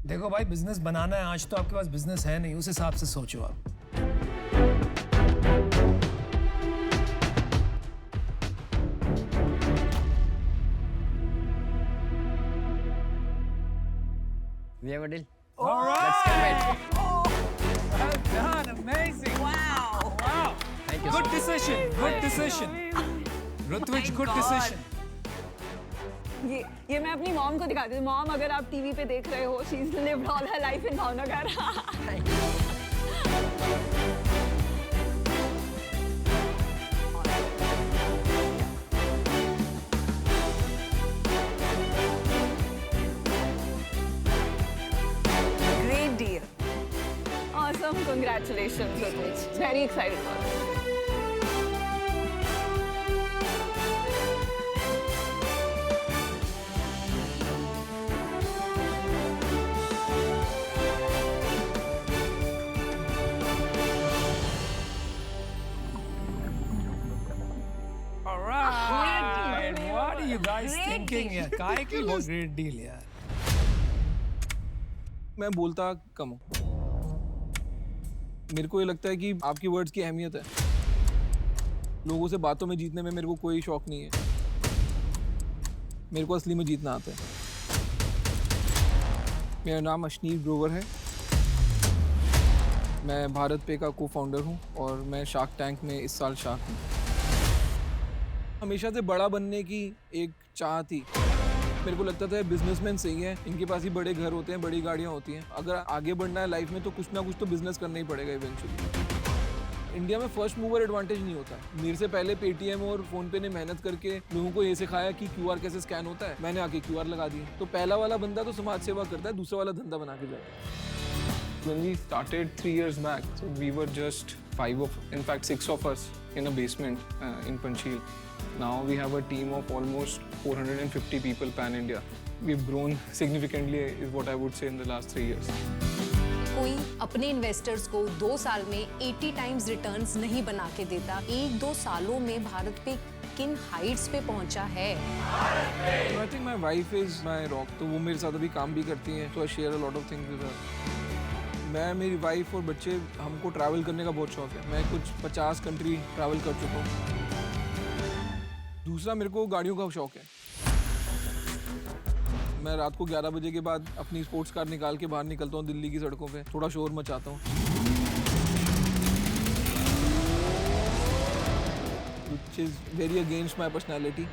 देखो भाई, बिजनेस बनाना है, आज तो आपके पास बिजनेस है नहीं, उस हिसाब से सोचो आप। We have a deal. All right. Let's commit. Well done, amazing. Wow. Wow. Thank you. Good decision. Good decision. Rutvij, good decision. ये मैं अपनी मॉम को दिखाती हूँ। मॉम, अगर आप टीवी पे देख रहे हो, she is lived all her life in Bhavnagar. Congratulations, Rutwij. Very excited for this. All right. What are you guys Great thinking? deal. यार काय की बहुत great deal यार. मैं बोलता कम हूँ. मेरे को ये लगता है कि आपकी वर्ड्स की अहमियत है. लोगों से बातों में जीतने में मेरे को कोई शौक नहीं है. मेरे को असली में जीतना आता है. मेरा नाम अशनीर ग्रोवर है. मैं भारत पे का को-फाउंडर हूँ और मैं शार्क टैंक में इस साल शार्क हूँ. हमेशा से बड़ा बनने की एक चाह थी. मेरे को लगता था बिजनेसमैन सही है, इनके पास ही बड़े घर होते हैं, बड़ी गाड़ियाँ होती हैं. अगर आगे बढ़ना है लाइफ में तो कुछ ना कुछ तो बिजनेस करना ही पड़ेगा इवेंचुअली. इंडिया में फर्स्ट मूवर एडवांटेज नहीं होता. मेरे से पहले पेटीएम और फोनपे ने मेहनत करके लोगों को ये सिखाया कि क्यूआर कैसे स्कैन होता है. मैंने आके क्यूआर लगा दिए. तो पहला वाला बंदा तो समाज सेवा करता है, दूसरा वाला धंधा बना के जाता है. When we started 3 years back, so we were just 6 of us in a basement in Panchil. Now we have a team of almost 450 people pan-India. We've grown significantly is what I would say in the last 3 years. कोई अपने investors को 2 साल में 80 times returns नहीं बना के देता. 1-2 सालों में भारत पे किन हाइट्स पे पहुंचा है. I think my wife is my rock. तो वो मेरे साथ अभी काम भी करती हैं. So I share a lot of things with her. मैं, मेरी वाइफ और बच्चे, हमको ट्रैवल करने का बहुत शौक है. मैं कुछ 50 कंट्री ट्रैवल कर चुका हूँ. दूसरा मेरे को गाड़ियों का शौक है. मैं रात को 11 बजे के बाद अपनी स्पोर्ट्स कार निकाल के बाहर निकलता हूँ दिल्ली की सड़कों पे. थोड़ा शोर मचाता हूँ. Which is very against my personality.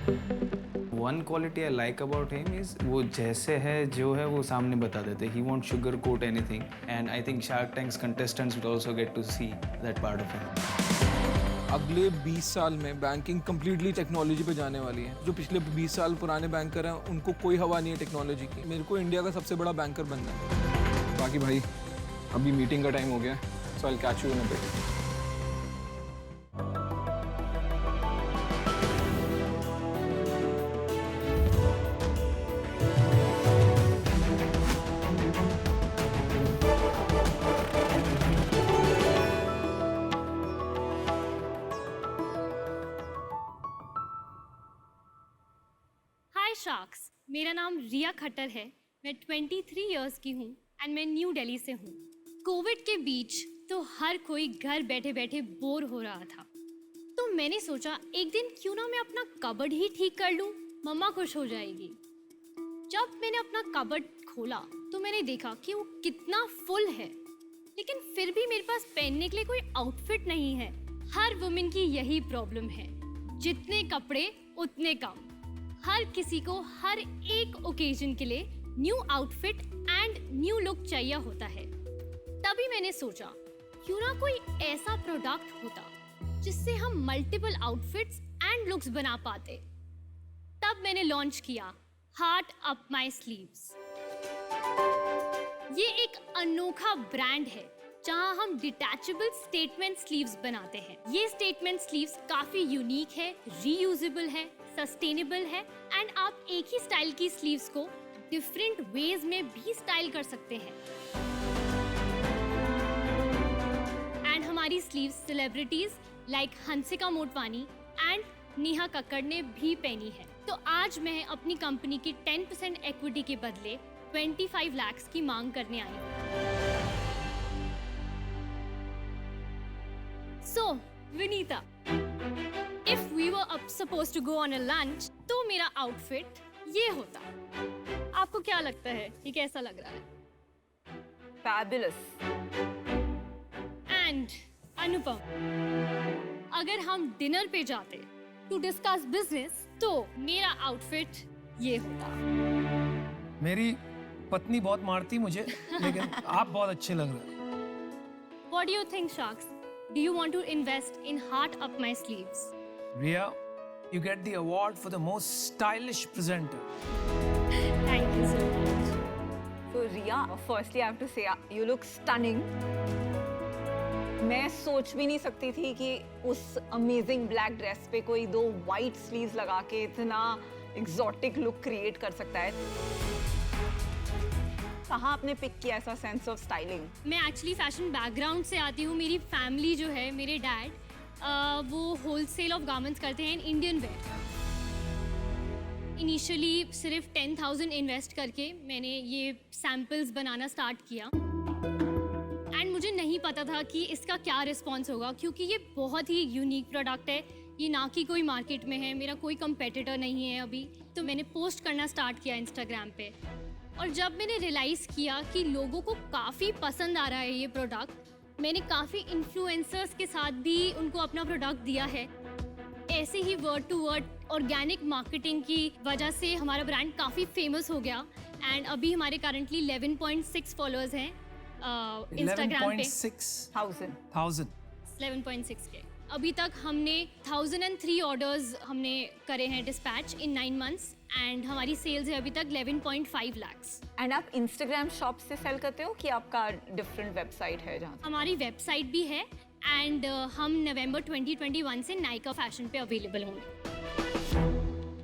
One quality I like about him is वो जैसे है जो है वो सामने बता देते. He won't sugarcoat anything, and I think Shark Tank's contestants will also get to see that part of him. अगले 20 साल में बैंकिंग कम्प्लीटली टेक्नोलॉजी पे जाने वाली है. जो पिछले 20 साल पुराने बैंकर हैं उनको कोई हवा नहीं है टेक्नोलॉजी की. मेरे को इंडिया का सबसे बड़ा बैंकर बनना है. बाकी भाई अभी मीटिंग का टाइम हो गया, so I'll catch you in a bit. Sharks, मेरा नाम रिया खट्टर है. मैं 23 इयर्स की हूँ एंड मैं न्यू दिल्ली से हूँ. कोविड के बीच तो हर कोई घर बैठे बैठे बोर हो रहा था, तो मैंने सोचा एक दिन क्यों ना मैं अपना कबर्ड ही ठीक कर लूँ, मम्मा खुश हो जाएगी. जब मैंने अपना कबर्ड खोला तो मैंने देखा कि वो कितना फुल है, लेकिन फिर भी मेरे पास पहनने के लिए कोई आउटफिट नहीं है. हर वुमेन की यही प्रॉब्लम है. जितने कपड़े उतने कम. हर किसी को हर एक ओकेजन के लिए new outfit and new look चाहिए होता है. तभी मैंने सोचा क्यों ना कोई ऐसा प्रोडक्ट होता जिससे हम मल्टीपल आउटफिट्स एंड लुक्स बना पाते. तब मैंने लॉन्च किया हार्ट अप माय स्लीव्स. ये एक अनोखा ब्रांड है जहां हम डिटैचेबल स्टेटमेंट स्लीव्स बनाते हैं. ये स्टेटमेंट स्लीव्स काफी यूनिक है, रीयूजेबल है, सस्टेनेबल है एंड आप एक ही स्टाइल की स्लीव्स को डिफरेंट वेज में भी स्टाइल कर सकते हैं. एंड हमारी sleeves celebrities like Hansika Motwani and Neha Kakkar ने भी पहनी है. तो आज मैं अपनी कंपनी की 10% इक्विटी के बदले 25 लाख की मांग करने आई हूँ. So, Vinita, if we were supposed to go on a lunch, तो मेरा आउटफिट ये होता. आपको क्या लगता है ये कैसा लग रहा है? Fabulous. And अनुपम, अगर हम डिनर पे जाते to discuss business, तो मेरा आउटफिट ये होता. मेरी पत्नी बहुत मारती मुझे, लेकिन आप बहुत अच्छे लग रहे हो. What do you think, Sharks? Do you want to invest in Heart Up My Sleeves? Riya, you get the award for the most stylish presenter. Thank you so much. So Riya, firstly I have to say you look stunning. मैं सोच भी नहीं सकती थी कि उस amazing black dress पे कोई 2 वाइट स्लीव्स लगा के इतना एग्जॉटिक लुक क्रिएट कर सकता है। कहाँ आपने पिक किया ऐसा सेंस ऑफ स्टाइलिंग? मैं एक्चुअली फैशन बैकग्राउंड से आती हूँ। मेरी फैमिली जो है, मेरे डैड वो होलसेल ऑफ गारमेंट्स करते हैं इन इंडियन वेयर। इनिशियली सिर्फ 10,000 इन्वेस्ट करके मैंने ये सैम्पल्स बनाना स्टार्ट किया एंड मुझे नहीं पता था कि इसका क्या रिस्पॉन्स होगा, क्योंकि ये बहुत ही यूनिक प्रोडक्ट है। ये ना कि कोई मार्केट में है, मेरा कोई कंपेटिटर नहीं है अभी। तो मैंने पोस्ट करना स्टार्ट किया इंस्टाग्राम पे, और जब मैंने रियलाइज़ किया कि लोगों को काफ़ी पसंद आ रहा है ये प्रोडक्ट, मैंने काफ़ी इन्फ्लुएंसर्स के साथ भी उनको अपना प्रोडक्ट दिया है। ऐसे ही word to word organic marketing की वजह से हमारा ब्रांड काफ़ी फेमस हो गया एंड अभी हमारे करंटली 11.6 फॉलोअर्स हैं इंस्टाग्राम पे। 11.6 11.6 के। अभी तक हमने 1003 ऑर्डर्स हमने करे हैं डिस्पैच इन 9 मंथ्स एंड हमारी सेल्स है अभी तक 11.5 लाख्स। एंड आप इंस्टाग्राम शॉप से सेल करते हो कि आपका डिफरेंट वेबसाइट है जहाँ? हमारी वेबसाइट भी है एंड हम नवंबर 2021 से नायका फैशन पे अवेलेबल होंगे।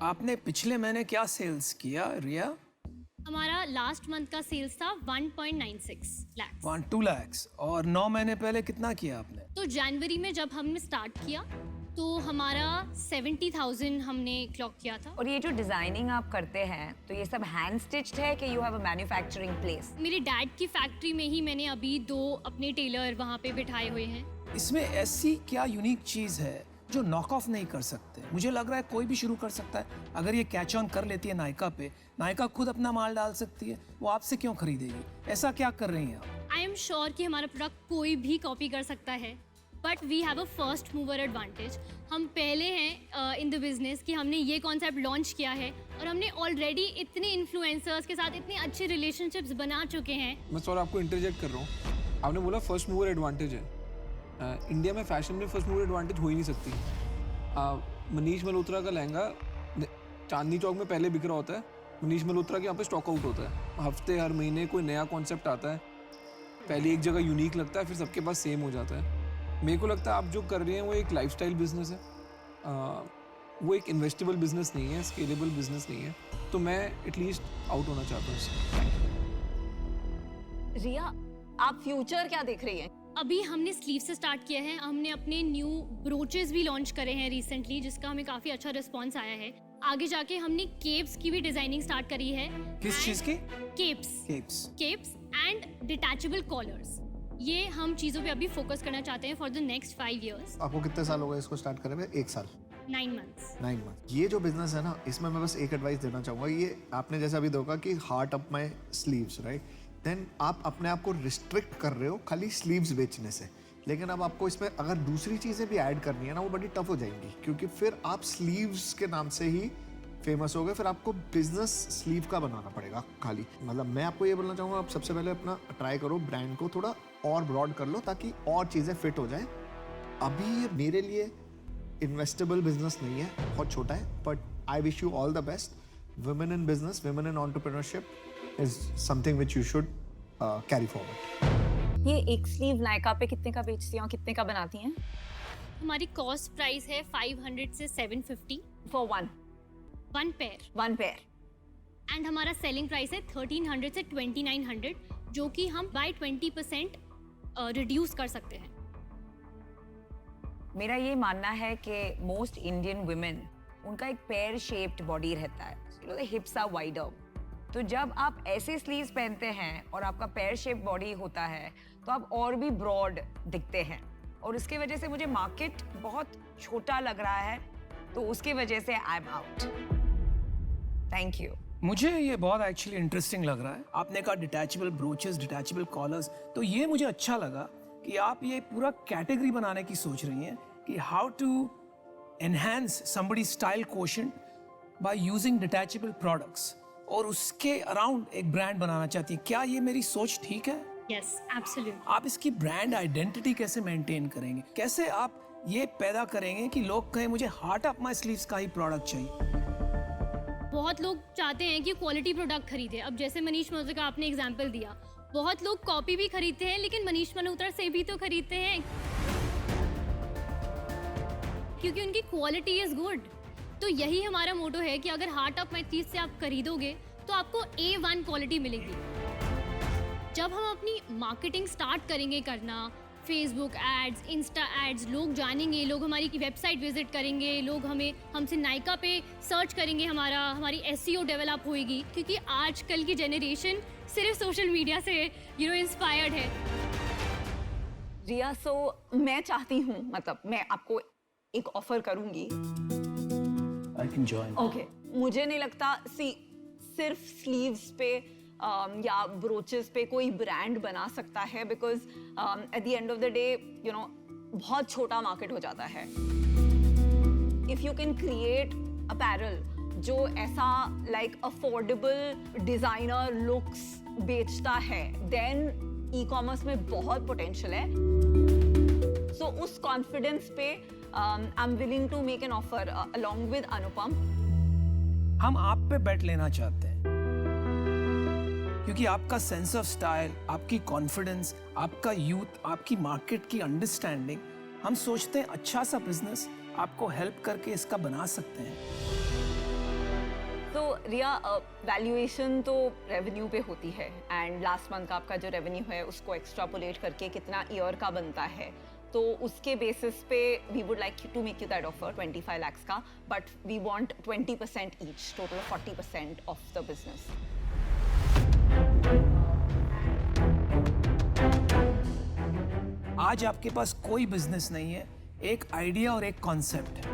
आपने पिछले महीने क्या सेल्स किया रिया? हमारा लास्ट मंथ का सेल्स था 1.96 लाख। 1-2 lakhs। और 9 महीने पहले कितना किया आपने? तो जनवरी में जब हमने स्टार्ट किया तो हमारा 70,000 हमने क्लॉक किया था। और ये जो डिजाइनिंग आप करते हैं तो ये सब हैंड स्टिच्ड है कि you have a manufacturing place? मेरे डैड की फैक्ट्री में ही मैंने अभी 2 अपने टेलर वहाँ पे बिठाए हुए हैं। इसमें ऐसी क्या यूनिक चीज है जो नॉक ऑफ नहीं कर सकते? मुझे लग रहा है कोई भी शुरू कर सकता है। अगर ये कैच ऑन कर लेती है नायका पे, नायका खुद अपना माल डाल सकती है, वो आपसे क्यों खरीदेगी? ऐसा क्या कर रही हैं आप? आई एम श्योर कि हमारा प्रोडक्ट कोई भी कॉपी कर सकता है, but we have a first mover advantage. हम पहले हैं इन द बिजनेस कि हमने ये कॉन्सेप्ट लॉन्च किया है और हमने ऑलरेडी इतने इन्फ्लुएंसर्स के साथ इतने अच्छे रिलेशनशिप्स बना चुके हैं। मैं सॉरी आपको इंटरजेक्ट कर रहा हूँ। आपने बोला फर्स्ट मूवर एडवांटेज है। इंडिया में फैशन में फर्स्ट मूवर एडवांटेज हो ही नहीं सकती। मनीष मल्होत्रा का लहंगा चांदनी चौक में पहले बिक रहा होता है, मनीष मल्होत्रा के यहाँ पे स्टॉक आउट होता है। हफ्ते हर महीने कोई नया कॉन्सेप्ट आता है, पहले एक जगह यूनिक लगता है, फिर सबके पास सेम हो जाता है। मेरे को लगता है आप जो कर रही हैं वो एक लाइफस्टाइल बिजनेस है, वो एक इन्वेस्टेबल बिजनेस नहीं है, स्केलेबल बिजनेस नहीं है। तो मैं एटलीस्ट आउट होना चाहता हूँ इससे। रिया, आप फ्यूचर क्या देख रही हैं? अभी हमने स्लीव से स्टार्ट किया है। हमने अपने न्यू ब्रोचेस भी लॉन्च करे हैं रिसेंटली, जिसका हमें काफी अच्छा रिस्पांस आया है। आगे जाके हमने केप्स की भी डिजाइनिंग स्टार्ट करी है। किस चीज की? Capes and detachable collars. ये हम चीजों पे अभी फोकस करना चाहते हैं फॉर द नेक्स्ट 5 years। आपको कितने साल हो गए इसको स्टार्ट करे हुए? 1 साल। 9 months। 9 months। ये जो बिजनेस है ना, इसमें मैं बस एक एडवाइस देना चाहूँगा। ये आपने जैसा अभी देखा कि heart up my sleeves, right? Then आप अपने आप को रिस्ट्रिक्ट कर रहे हो खाली स्लीव्स बेचने से। लेकिन अब आपको इसमें अगर दूसरी चीज़ें भी ऐड करनी है ना, वो बड़ी टफ हो जाएंगी, क्योंकि फिर आप स्लीव्स के नाम से ही फेमस हो गए। फिर आपको बिजनेस स्लीव का बनाना पड़ेगा खाली। मतलब मैं आपको ये बोलना चाहूँगा, आप सबसे पहले अपना ट्राई करो, ब्रांड को थोड़ा और ब्रॉड कर लो ताकि और चीज़ें फिट हो जाएं। अभी ये मेरे लिए इन्वेस्टेबल बिजनेस नहीं है, बहुत छोटा है, but I wish you all the best. Women in business, women in entrepreneurship is something which you should carry forward। ये एक स्लीव नायका पे कितने का बेचती हैं और कितने का बनाती हैं? हमारी कॉस्ट प्राइस है 500 से 750 फॉर वन पेयर एंड हमारा सेलिंग प्राइस है 1300 से 2900, जो कि हम बाय 20% रिड्यूस कर सकते हैं। मेरा ये मानना है कि मोस्ट इंडियन वुमेन, उनका एक पेयर शेप्ड बॉडी रहता है, द हिप्स आर वाइडर। तो जब आप ऐसे स्लीव्स पहनते हैं और आपका पेयर शेप बॉडी होता है तो आप और भी ब्रॉड दिखते हैं, और उसकी वजह से मुझे मार्केट बहुत छोटा लग रहा है, तो उसकी वजह से I am out. Thank you. मुझे ये बहुत एक्चुअली इंटरेस्टिंग लग रहा है। आपने कहा डिटैचेबल ब्रोचेस, डिटैचेबल कॉलर्स, तो ये मुझे अच्छा लगा कि आप ये पूरा कैटेगरी बनाने की सोच रही हैं कि how to enhance somebody style quotient by using detachable products, और उसके अराउंड एक ब्रांड बनाना चाहती है। क्या ये मेरी सोच ठीक है? Yes, absolutely. आप इसकी ब्रांड आइडेंटिटी कैसे मेंटेन करेंगे? कैसे आप ये पैदा करेंगे कि लोग कहें मुझे हार्ट अप माय स्लीव्स का ही प्रोडक्ट चाहिए? बहुत लोग चाहते हैं कि क्वालिटी प्रोडक्ट खरीदे। अब जैसे मनीष मल्होत्रा का आपने एग्जांपल दिया, बहुत लोग कॉपी भी खरीदते हैं, लेकिन मनीष मल्होत्रा से भी तो खरीदते हैं क्योंकि उनकी क्वालिटी इज गुड। तो यही हमारा मोटो है कि अगर हार्ट ऑफ माई चीज से आप खरीदोगे तो आपको A1 क्वालिटी मिलेगी। जब हम अपनी मार्केटिंग स्टार्ट करेंगे करना, फेसबुक एड्स, इंस्टा एड्स, लोग जानेंगे, लोग हमारी की विजिट करेंगे, लोग हमसे नायका पे सर्च करेंगे, हमारी SEO डेवलप होएगी, क्योंकि आजकल की जनरेशन सिर्फ सोशल मीडिया से इंस्पायर्ड है। रिया, मैं चाहती हूँ, मतलब मैं आपको एक ऑफर करूंगी। I can join. ओके, मुझे नहीं लगता सिर्फ स्लीव्स पे या ब्रोचेस पे कोई ब्रांड बना सकता है, because at the end of the day बहुत छोटा मार्केट हो जाता है। If you can create apparel जो ऐसा लाइक अफोर्डेबल डिजाइनर लुक्स बेचता है, देन ई कॉमर्स में बहुत पोटेंशियल है। सो उस कॉन्फिडेंस पे I am willing to make an offer along with Anupam. हम आप पे बेट लेना चाहते हैं क्योंकि आपका सेंस ऑफ स्टाइल, आपकी कॉन्फिडेंस, आपका यूथ, आपकी मार्केट की अंडरस्टैंडिंग, हम सोचते हैं अच्छा सा बिजनेस आपको हेल्प करके इसका बना सकते हैं। तो रिया, वैल्यूएशन तो रेवेन्यू पे होती है, एंड लास्ट मंथ का आपका जो रेवेन्यू है उसको एक्स्ट्रापोलेट करके कितना ईयर का बनता है, तो उसके बेसिस पे we would like to make you that offer 25 lakhs का, but we want 20% each, total 40% of the business. आज आपके पास कोई बिजनेस नहीं है, एक आइडिया और एक कॉन्सेप्ट है।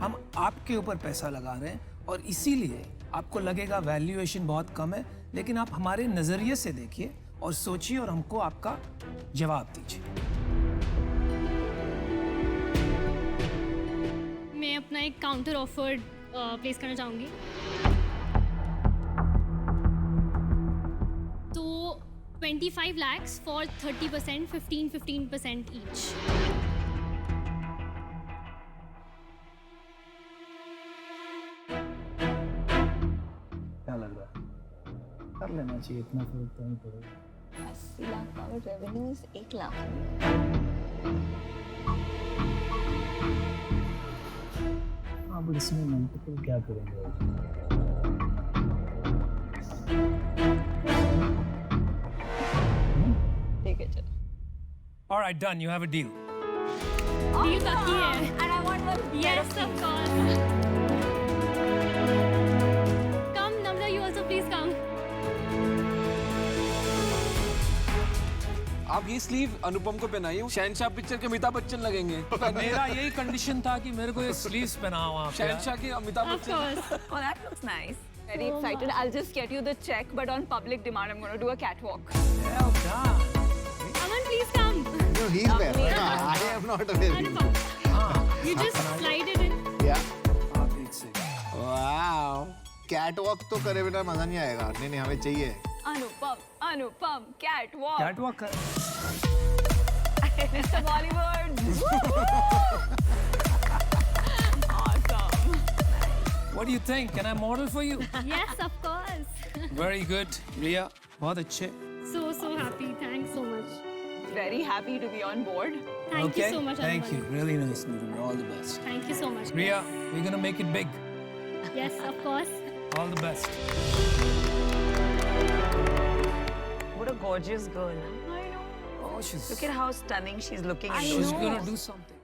हम आपके ऊपर पैसा लगा रहे हैं और इसीलिए आपको लगेगा वैल्यूएशन बहुत कम है, लेकिन आप हमारे नजरिए से देखिए और सोचिए और हमको आपका जवाब दीजिए। मैं अपना एक काउंटर ऑफर प्लेस करना चाहूँगी। तो 25 lakhs फॉर 30%, 15% ईच। क्या लग रहा है? कर लेना चाहिए, इतना फर्क तो नहीं पड़ेगा। 80 लाख का रेवेन्यू इज 1 लाख। हाँ, बट इसमें मल्टीपल क्या करेंगे? ठीक है, चलो। All right, done. You have a deal. Deal पक्की है। And I want one Yes, of course. Come, Namra, you also please come. आप ये स्लीव अनुपम को पहनाइए, शहनशाह पिक्चर के अमिताभ बच्चन लगेंगे। मेरा यही कंडीशन था कि मेरे को ये स्लीव्स पहनाओ आप। शहनशाह के Amitabh Of Bachchan. course. Oh, that looks nice. Very excited. I'll just get you the check, but on public demand, I'm going to do a catwalk. Well done. Aman, please come. No, he's there. I am not available. Anupam, you just slide it in. Yeah. आप एक से। Wow. Catwalk तो करे बिना मजा नहीं आएगा। नहीं, हमें चाहिए। Anupam, catwalk. Catwalk कर। Mr. Bollywood. Awesome. What do you think? Can I model for you? Yes, of course. Very good, Riya. बहुत अच्छे। So happy. Thanks so much. Very happy to be on board. Thank you so much, Thank Anuman. you. Really nice meeting you. All the best. Thank you so much. Riya, we're gonna make it big. Yes, of course. All the best. What a gorgeous girl. I know. Oh, she's Look at how stunning she's looking. I in she's those gonna clothes. do something.